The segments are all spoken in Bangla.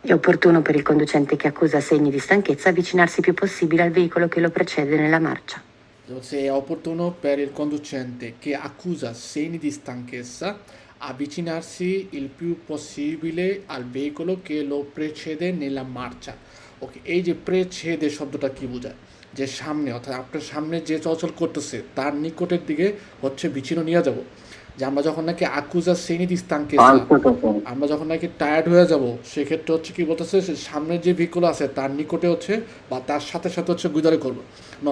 È opportuno per il conducente che accusa segni di stanchezza avvicinarsi il più possibile al veicolo che lo precede nella marcia. Se è opportuno per il conducente che accusa segni di stanchezza avvicinarsi il più possibile al veicolo che lo precede nella marcia। ওকে, এই যে প্রেছেদে শব্দটা কি বোঝায়? যে সামনে, অর্থাৎ আপনার সামনে যে চলাচল করতেছে তার নিকটের দিকে হচ্ছে বিচ্ছিন্ন নিয়ে যাব। যে আমরা যখন নাকি আকুজা শ্রেণী দিস্তাঙ্কেসা, আমরা যখন নাকি টায়ার্ড হয়ে যাব, সেক্ষেত্রে হচ্ছে কি বলতেছে, সামনের যে ভেহিকল আছে তার নিকটে হচ্ছে বা তার সাথে সাথে হচ্ছে গুইদারে করবো। ন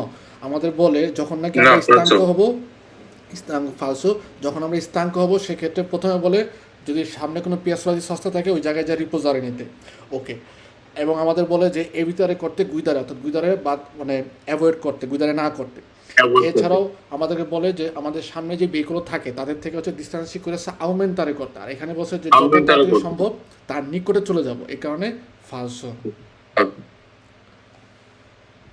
আমাদের বলে যখন নাকি আমরা স্থাঙ্ক হব, ফালসো, যখন আমরা স্থাঙ্ক হব সেক্ষেত্রে প্রথমে বলে যদি সামনে কোনো পিয়াসবাজি সস্তা থাকে ওই জায়গায় যা রিপোজারে নিতে। ওকে, এবং আমাদের বলে যে এ ভিতরে করতে গুইদারে, অর্থাৎ গুইদারে বাদ মানে অ্যাভয়েড করতে, গুইদারে না করতে। এছাড়াও আমাদেরকে বলে যে আমাদের সামনে যে ভেহিকল থাকে তাদের থেকে হচ্ছে ডিস্টেন্সি করে আউমেন্টারে করতে। আর এখানে বলছে যে যত তাড়াতাড়ি সম্ভব তার নিকটে চলে যাব, এই কারণে ফালসো।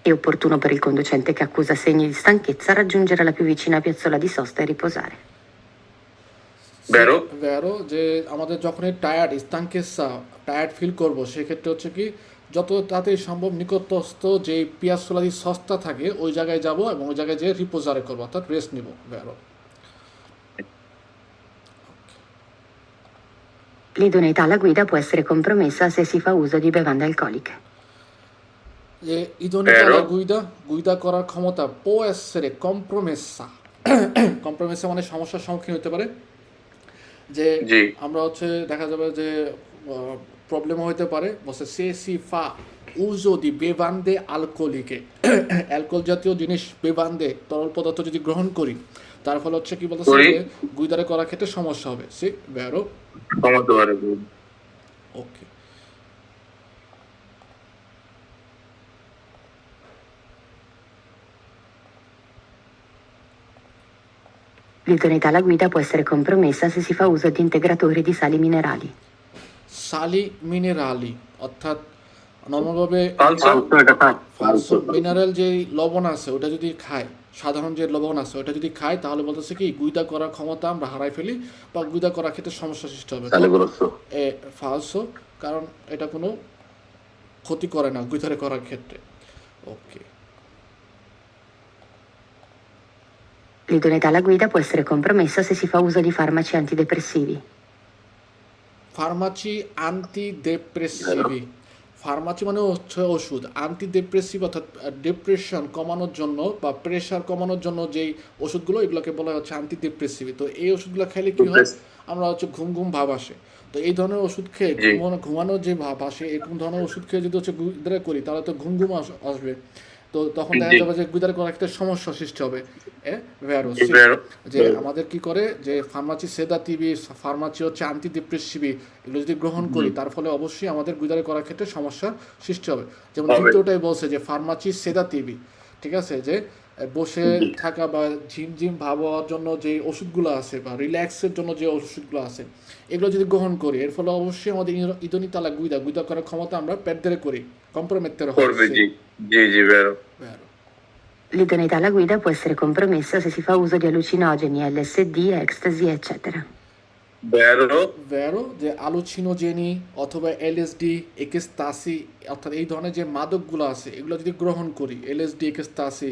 È opportuno per il conducente che accusa segni di stanchezza raggiungere la più vicina piazzola di sosta e riposare. ভেরো যে আমাদের যখনই টায়ার্ড ফিল করব সেক্ষেত্রে হচ্ছে কি যত তাড়াতাড়ি সম্ভব নিকটস্থ যে পিয়াসোলাদি সস্তা থাকে ওই জায়গায় যাব এবং ওই জায়গায় যেয়ে রিপোজারে করবো, অর্থাৎ রেস্ট নিব। ভেরো। L'idoneità alla guida può essere compromessa se si fa uso di bevande alcoliche. যে ইদোনিতা আলা গুইদা করার ক্ষমতা পো এসেরে কম্প্রোমেসা। কম্প্রোমেসা মানে সমস্যার সম্মুখীন হতে পারে, যে আমরা হচ্ছে দেখা যাবে যে প্রবলেম হতে পারে। বলছে সে সিফা উজো দি বেবান্দে আলকোলিকে, অ্যালকোহল জাতীয় জিনিস বেবান্দে তরল পদার্থ যদি গ্রহণ করি তার ফলে হচ্ছে কি বলতেছে যে গুইদারে করার ক্ষেত্রে সমস্যা হবে। সে ভেরো। ওকে, L'idoneità alla guida può essere compromessa se si fa uso di integratori di sali minerali. সালি মিনারালি অর্থাৎ নর্মালভাবে ফালসো মিনারেল যে লবণ আছে ওটা যদি খায়, সাধারণ যে লবণ আছে ওটা যদি খায় তাহলে বলতেছে কি গুইদা করার ক্ষমতা আমরা হারাই ফেলি বা গুইদা করার ক্ষেত্রে সমস্যা সৃষ্টি হবে। ফালসো, কারণ এটা কোনো ক্ষতি করে না গুইদারে করার ক্ষেত্রে। ওকে, L'idoneità alla guida può essere compromessa se si fa uso di farmaci antidepressivi. ফার্মাচি অ্যান্টিডেপ্রেসিভি, ফার্মাচি মানে হচ্ছে ওষুধ, অ্যান্টিডেপ্রেসিভ অর্থাৎ ডিপ্রেশন কমানোর জন্য বা প্রেশার কমানোর জন্য যেই ওষুধগুলো এগুলোকে বলা হচ্ছে অ্যান্টিডেপ্রেসিভি। তো এই ওষুধগুলো খাইলে কি হয়, আমরা হচ্ছে ঘুম ভাব আসে। তো এই ধরনের ওষুধ খেয়ে ঘুমানোর যে ভাব আসে এরকম ধরনের ওষুধ খেয়ে যদি হচ্ছে গুইদারে করি তাহলে তো ঘুম আসবে। তো তখন দেখা যাবে যে গুইদারে করার একটা সমস্যা সৃষ্টি হবে। যে আমাদের কি করে যে ফার্মাচি সেদাটিভি, ফার্মাচি হচ্ছে অ্যান্টিডিপ্রেসিভি, এগুলো যদি গ্রহণ করি তার ফলে অবশ্যই আমাদের গুইদারে করার ক্ষেত্রে সমস্যার সৃষ্টি হবে। যেমন দ্বিতীয়টাই বলছে যে ফার্মাচি সেদাটিভি, ঠিক আছে, যে বসে থাকা বা ঝিমঝিম ভাব হওয়ার জন্য যে ওষুধগুলো আছে বা রিল্যাক্সের জন্য যে ওষুধগুলো আছে এগুলো যদি গ্রহণ করি এর ফলে অবশ্যই আমাদের ইদোনিতা আলা গুইদা করার ক্ষমতা আমরা পেটদের করি, কম্প্রোমেত্তের হবে। L'idoneità alla guida può essere compromessa se si fa uso di allucinogeni, LSD, ecstasy, eccetera. ভেরো যে আলুচিনোজেনি অথবা এলএসডি, একেস্তাসি, অর্থাৎ এই ধরনের যে মাদকগুলো আছে এগুলো যদি গ্রহণ করি, এলএসডি, একেস্তাসি,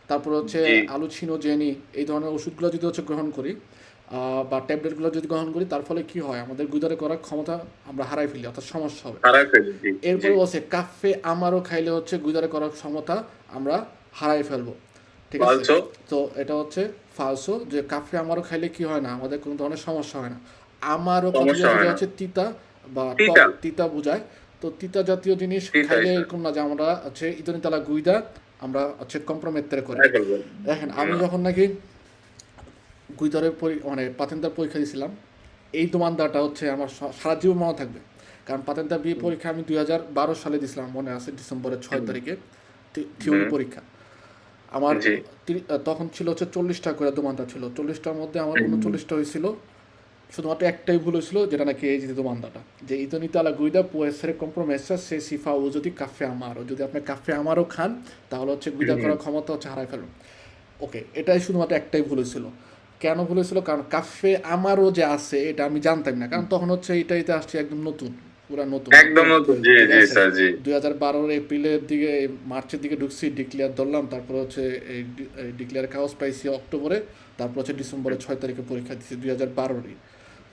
তারপর হচ্ছে আলুচিনোজেনি, এই ধরনের ওষুধগুলো যদি হচ্ছে গ্রহণ করি বা ট্যাবলেটগুলো যদি গ্রহণ করি তার ফলে কি হয়, আমাদের গুইদারে করার ক্ষমতা আমরা হারাই ফেলি, অর্থাৎ সমস্যা হবে। এরপরে বলছে কাফে আমারও খাইলে হচ্ছে গুইদারে করার ক্ষমতা আমরা হারাই ফেলবো, ঠিক আছে। তো এটা হচ্ছে ফালসো, যে কাফে আমারও খাইলে কি হয় না, আমাদের কোনো ধরনের সমস্যা হয় না। আমারও হচ্ছে তিতা বা তিতা বোঝায়। তো তিতা জাতীয় জিনিস খাইলে এরকম না যে আমরা হচ্ছে ইদোনিতালা গুইদা আমরা হচ্ছে কম্প্রোমেত্তেরে করি। দেখেন আমি যখন নাকি গুইদারের মানে পাতেন্তার পরীক্ষা দিয়েছিলাম, এই দোমানদাটা হচ্ছে আমার সারা জীবন মনে থাকবে। কারণ পাতেন্তার বিয়ে পরীক্ষা আমি 2012 সালে দিয়েছিলাম, মনে আছে, ডিসেম্বরের 6 তারিখে থিওরি পরীক্ষা। আমার তখন ছিল হচ্ছে 40টা করে দোমানটা ছিল, 40টার মধ্যে আমার 39টা হয়েছিল, শুধুমাত্র একটাই ভুল হয়েছিল যেটা নাকি এই যে দোমানদাটা, যে ইদোনিতা আলা গুইদা পুò essere compromessa se si fa uso di caffè amaro, যদি আপনি কাফে আমারও খান তাহলে হচ্ছে গুইদা করার ক্ষমতা হচ্ছে হারাই ফেলুন। ওকে, এটাই শুধুমাত্র একটাই ভুল হয়েছিল। কেন ভুল হয়েছিল, কারণ কাফে আমারও যে আছে এটা আমি জানতাম না, কারণ তখন হচ্ছে এটাইতে আসছে একদম নতুন, পুরা নতুন, একদম নতুন, জি ঠিক জি আছে। স্যার, জি। 2012 এপ্রিলের দিকে মার্চের দিকে ঢুকছি, ডিক্লেয়ার ধরলাম, তারপর হচ্ছে এই ডিক্লেয়ার কাগজ পাইছি অক্টোবরে, তারপর হচ্ছে ডিসেম্বরের 6 তারিখে পরীক্ষা দিচ্ছি 2012-ই।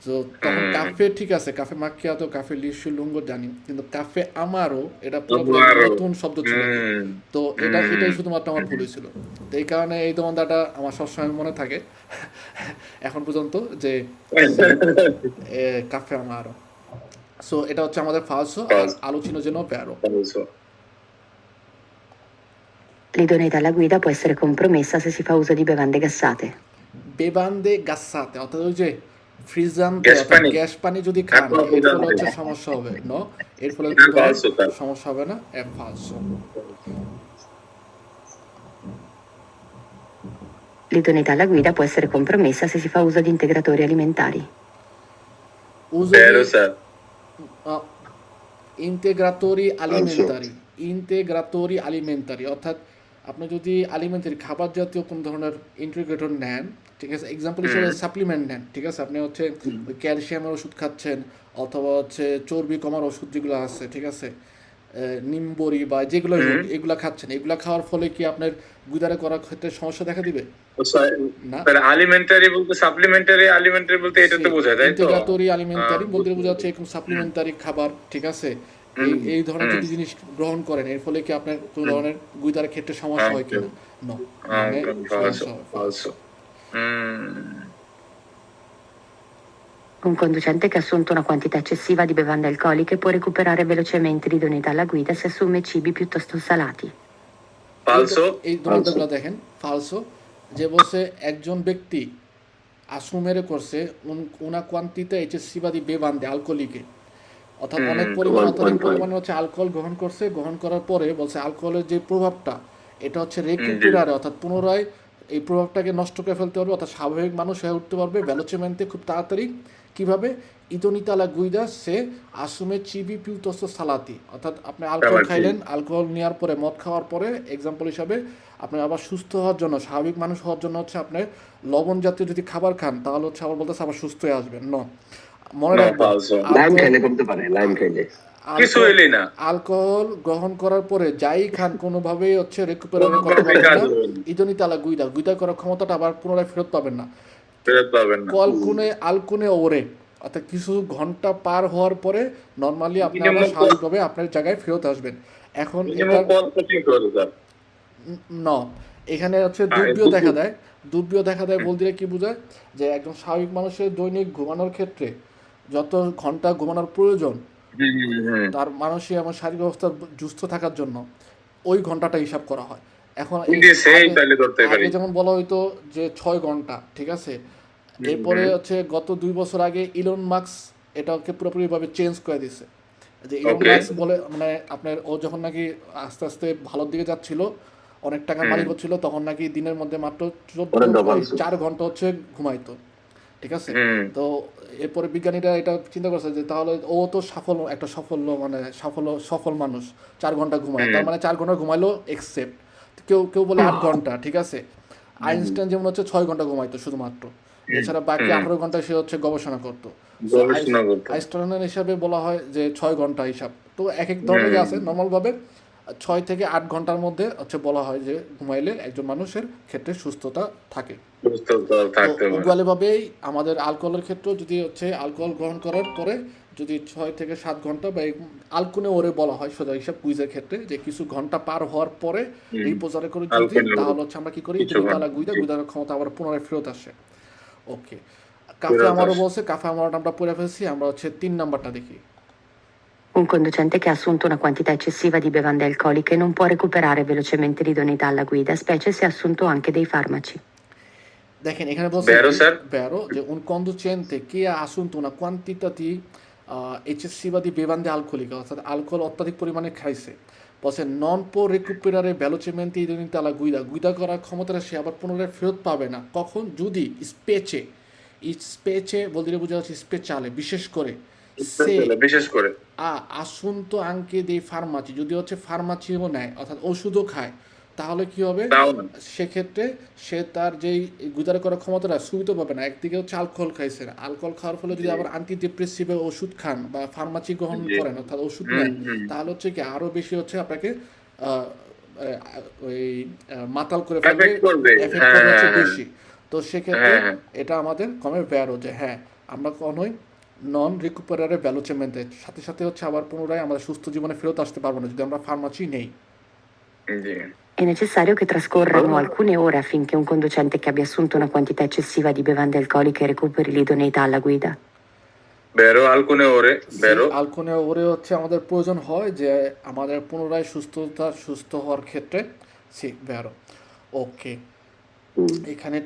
তো তখন কাফে ঠিক আছে, কাফে মাকিয়াতো, কাফে লিশু লুঙ্গো জানি, কিন্তু কাফে আমারও এটা পুরোপুরি আমারও। নতুন শব্দ ছিল। তো এটাই শুধুমাত্র আমার ভুল হয়েছিল। তো এই কারণে এই দোকানদারটা আমার সবসময় মনে থাকে এখন পর্যন্ত, যে কাফে আমারও। সো এটা হচ্ছে আমাদের ফালসো, আর আলোচনা যেন প্যারো। L'idoneità alla guida può essere compromessa se si fa uso di bevande gassate. বেবান্দে গাসাতে, অর্থাৎ ওই যে ফ্রিজান্তে, গ্যাস অর্থাৎ পানি। গ্যাস পানি যদি খান, Acqua এর ফলে frizzante. হচ্ছে সমস্যা হবে, নো, এর ফলে কোনো ধরনের Falso, স্যার। সমস্যা হবে না, ফালসো। L'idoneità alla guida può essere compromessa se si fa uso di integratori alimentari. Uso Vero, di sir. ইন্টিগ্রাটোরি আলিমেন্টারি, অর্থাৎ আপনি যদি আলিমেন্টারি খাবার জাতীয় কোন ধরনের ইন্টিগ্রেটর নেন, ঠিক আছে, এক্সাম্পল হিসেবে সাপ্লিমেন্ট নেন, ঠিক আছে, আপনি হচ্ছে ক্যালসিয়ামের ওষুধ খাচ্ছেন, অথবা হচ্ছে চর্বি কমার ওষুধ যেগুলো আছে, ঠিক আছে, নিমবড়ি বা যেগুলো এগুলা খাচ্ছেন, এগুলা খাওয়ার ফলে কি আপনার গুদারে করার ক্ষেত্রে সমস্যা দেখা দিবে না? আলিমেন্টারি বলতে সাপ্লিমেন্টারি, আলিমেন্টারি বলতে এটা তো বোঝায়, তাই তো? ইন্টিগ্রাটোরি আলিমেন্টারি বলতে বোঝা যাচ্ছে এরকম সাপ্লিমেন্টারি খাবার, ঠিক আছে, এই ধরনের যদি জিনিস গ্রহণ করেন, এর ফলে কি আপনার কোনো ধরনের গুদারের ক্ষেত্রে সমস্যা হয় কিনা? নো, মানে সমস্যা হয়, falso. Un conducente che ha assunto una quantità eccessiva di bevande alcoliche può recuperare velocemente l'idoneità alla guida se assume cibi piuttosto salati. Falso. এই ধরনগুলো দেখেন ফালসো, যে বলছে একজন ব্যক্তি আসুমেরে করছে una quantità eccessiva di bevande alcoliche, অর্থাৎ অনেক পরিমাণ, অত্যাধিক পরিমাণে হচ্ছে অ্যালকোহল গ্রহণ করছে, গ্রহণ করার পরে বলছে অ্যালকোহলের যে প্রভাবটা, এটা হচ্ছে রেকুপারে, অর্থাৎ পুনরায় এই প্রভাবটাকে নষ্ট করে ফেলতে পারবে, অর্থাৎ স্বাভাবিক মানুষ হয়ে উঠতে পারবে ভেলোচেমেন্টে খুব তাড়াতাড়ি। কিভাবে? ইদোনিতালা গুইদা সে আসুমে চিবি পিউতস্ত সালাতি, অর্থাৎ আপনি অ্যালকোহল খাইলেন, অ্যালকোহল নেওয়ার পরে, মদ খাওয়ার পরে, এক্সাম্পল হিসাবে আপনি আবার সুস্থ হওয়ার জন্য, স্বাভাবিক মানুষ হওয়ার জন্য হচ্ছে আপনি লবণ জাতীয় যদি খাবার খান, তাহলে হচ্ছে আবার বলতেছে আবার সুস্থ হয়ে আসবেন। ন, মনে রাখবেন অ্যালকোহল গ্রহণ করার পরে যাই খান কোনোভাবেই হচ্ছে রেকুপারেট করতে পারবেন না, ইদোনিতালা গুইদা করার ক্ষমতাটা আবার পুনরায় ফেরত পাবেন না। আলকুনে ওরে, অর্থাৎ কিছু ঘন্টা পার হওয়ার পরে নর্মালি আপনি আবার স্বাভাবিকভাবে আপনার জায়গায় ফেরত আসবেন। এখন এখানে হচ্ছে দুর্বিও দেখা দেয় বলতে কি বোঝায়, যে একজন স্বাভাবিক মানুষের দৈনিক ঘুমানোর ক্ষেত্রে যত ঘন্টা ঘুমানোর প্রয়োজন তার মানসিক এবং শারীরিক অবস্থা সুস্থ থাকার জন্য, ওই ঘন্টাটা হিসাব করা হয়। এখন আগে যেমন বলা হইতো যে 6 ঘন্টা, ঠিক আছে, এরপরে হচ্ছে গত 2 বছর আগে ইলন মাস্ক এটাকে পুরোপুরিভাবে চেঞ্জ করে দিছে, যে ইলন মাস্ক বলে, মানে আপনার ও যখন নাকি আস্তে আস্তে ভালোর দিকে যাচ্ছিল, অনেক টাকার মালিক হচ্ছিল, তখন নাকি দিনের মধ্যে মাত্র 4 ঘন্টা হচ্ছে ঘুমাইতো, ঠিক আছে। তো এরপরে বিজ্ঞানীরা এটা চিন্তা করছে যে তাহলে ও তো সফল মানুষ, 4 ঘন্টা ঘুমায়, তার মানে 4 ঘন্টা ঘুমাইলো একসেপ্ট, কেউ বলে 8 ঘন্টা, ঠিক আছে। আইনস্টাইন যেমন হচ্ছে 6 ঘন্টা ঘুমাইতো শুধুমাত্র, এছাড়া বাকি 18 ঘন্টা সে হচ্ছে গবেষণা করতো। আইনস্টাইনের হিসাবে বলা হয় যে 6 ঘন্টা হিসাব। তো এক ধরনের আছে, নর্মালভাবে 6 থেকে 8 ঘন্টার মধ্যে হচ্ছে বলা হয় যে ঘুমাইলে একজন মানুষের ক্ষেত্রে সুস্থতা থাকে। উগালিভাবেই আমাদের অ্যালকোহলের ক্ষেত্রে যদি হচ্ছে অ্যালকোহল গ্রহণ করার পরে যদি 6 থেকে 7 ঘন্টা বা আলকুনে ওরে বলা হয় সোজা হিসাব কুইজের ক্ষেত্রে, যে কিছু ঘন্টা পার হওয়ার পরে রিপোজারে করে যদি, তাহলে হচ্ছে আমরা কি করি, গুইদার ক্ষমতা আবার পুনরায় ফেরত আসে। ওকে, কাফে আমারও বলছে, কাফে আমারও আমরা পড়ে ফেলছি, আমরা হচ্ছে 3 নাম্বারটা দেখি। Un conducente che ha assunto una quantità eccessiva di bevande alcoliche non può recuperare velocemente l'idoneità alla guida, specie se ha assunto anche dei farmaci. দেখেন এখানে বলছে যে un conducente che ha assunto una quantità di eccessiva di bevande alcoliche, অর্থাৎ অ্যালকোহল অত্যাধিক পরিমাণে খাইছে, বলছে নন পো রেকুপারে ভেলোচেমেন্টে ইদোনিতা লা গুইদা করার ক্ষমতাটা সে আবার পুনরায় ফেরত পাবে না। কখন? যদি স্পেচে বলতে বোঝা যাচ্ছে স্পেচালে, বিশেষ করে আসুন্ত আঙ্কে দে ফার্মাচি, যদি হচ্ছে ফার্মাচিও নেয়, অর্থাৎ ওষুধও খায়, তাহলে কি হবে? তাও না। সেক্ষেত্রে সে তার যেই গুজার করার ক্ষমতাটা সীমিত পাবে না। একদিকে হচ্ছে অ্যালকোহল খাইছেন, অ্যালকোহল খাওয়ার ফলে যদি জি আবার অ্যান্টিডিপ্রেসিভ ওষুধ খান বা ফার্মাসি গ্রহণ জি করেন অর্থাৎ ওষুধ হুম নেন, হুম তাহলে হচ্ছে কি আরো বেশি হচ্ছে আপনাকে আহ, ওই মাতাল করে ফেলবে, এফেক্ট করবে। এফেক্ট হ্যাঁ করবে হচ্ছে হ্যাঁ হ্যাঁ বেশি। তো সেক্ষেত্রে হ্যাঁ হ্যাঁ এটা আমাদের কমে ব্যারো যে হ্যাঁ আমরা কখনোই নন রিকুপারেবল ভ্যালুচেমেন্টে সাথে সাথে হচ্ছে আবার পুনরায় আমাদের সুস্থ জীবনে ফেরত আসতে পারবো না যদি আমরা ফার্মাসি নেই। জি È necessario che trascorrano ভালো। alcune ore affinché un conducente che abbia assunto una quantità eccessiva di bevande alcoliche recuperi l'idoneità alla guida. বেরো আলকুনে ওরে সেই বেরো। আলকোহল ওরে হচ্ছে আমাদের প্রয়োজন হয় যে আমাদের পুনরায় সুস্থ হওয়ার ক্ষেত্রে সি ব্যারো। ওকে, এখানে